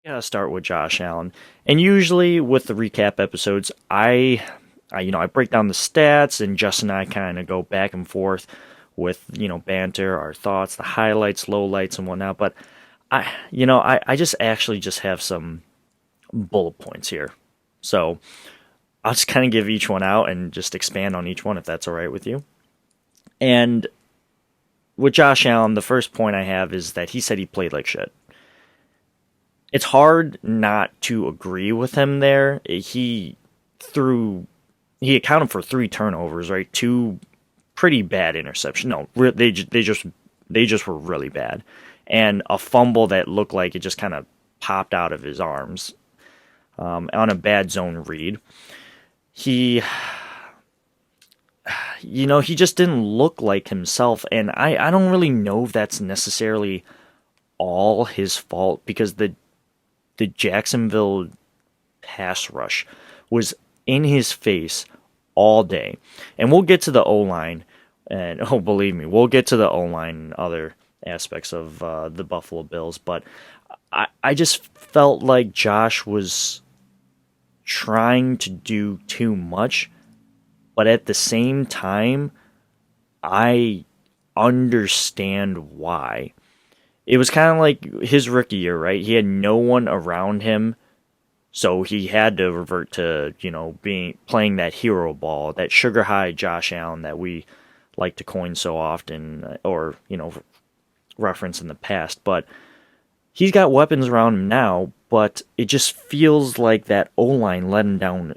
Gotta start with Josh Allen. And usually with the recap episodes, I break down the stats and Justin and I kind of go back and forth with, banter, our thoughts, the highlights, lowlights and whatnot. But I just actually just have some bullet points here. So I'll just kind of give each one out and just expand on each one if that's all right with you. And with Josh Allen, the first point I have is that he said he played like shit. It's hard not to agree with him there. Threw he accounted for three turnovers, right? Two pretty bad interceptions. No, they just were really bad, and a fumble that looked like it just kind of popped out of his arms on a bad zone read. He, he just didn't look like himself, and I don't really know if that's necessarily all his fault because the Jacksonville pass rush was in his face all day. And we'll get to the O-line, and oh, believe me, we'll get to the O-line and other aspects of the Buffalo Bills, but I just felt like Josh was trying to do too much, but at the same time, I understand why. It was kind of like his rookie year, right? He had no one around him, so he had to revert to, being playing that hero ball, that sugar high Josh Allen that we like to coin so often, or reference in the past. But he's got weapons around him now, but it just feels like that O line let him down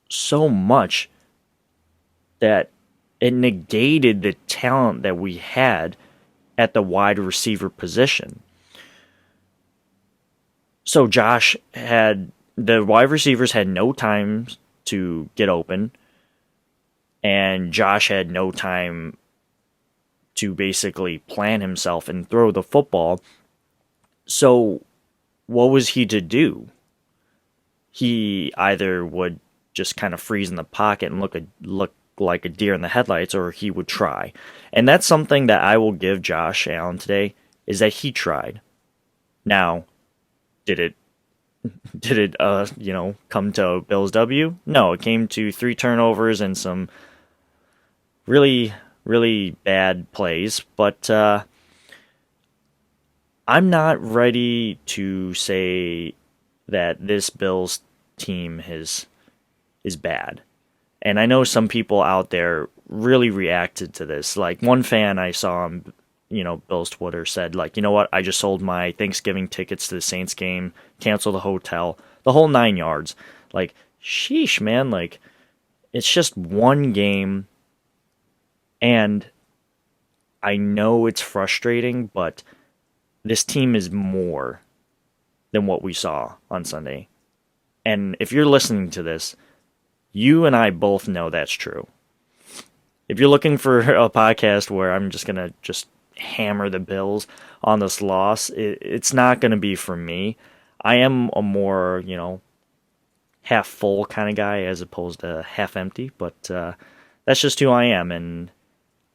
so much that it negated the talent that we had at the wide receiver position. So the wide receivers had no time to get open, and Josh had no time to basically plan himself and throw the football. So what was he to do? He either would just kind of freeze in the pocket and look like a deer in the headlights, or he would try. And that's something that I will give Josh Allen today, is that he tried. Now, did it come to Bills W? No, it came to three turnovers and some really, really bad plays, but I'm not ready to say that this Bills team is bad. And I know some people out there really reacted to this. Like one fan I saw on, Bill's Twitter said, like, you know what? I just sold my Thanksgiving tickets to the Saints game, canceled the hotel, the whole 9 yards. Like, sheesh, man. Like, it's just one game. And I know it's frustrating, but this team is more than what we saw on Sunday. And if you're listening to this, you and I both know that's true. If you're looking for a podcast where I'm just going to just hammer the Bills on this loss, it's not going to be for me. I am a more, half full kind of guy as opposed to half empty, but that's just who I am. And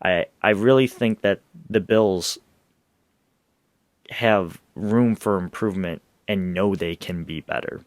I really think that the Bills have room for improvement and know they can be better.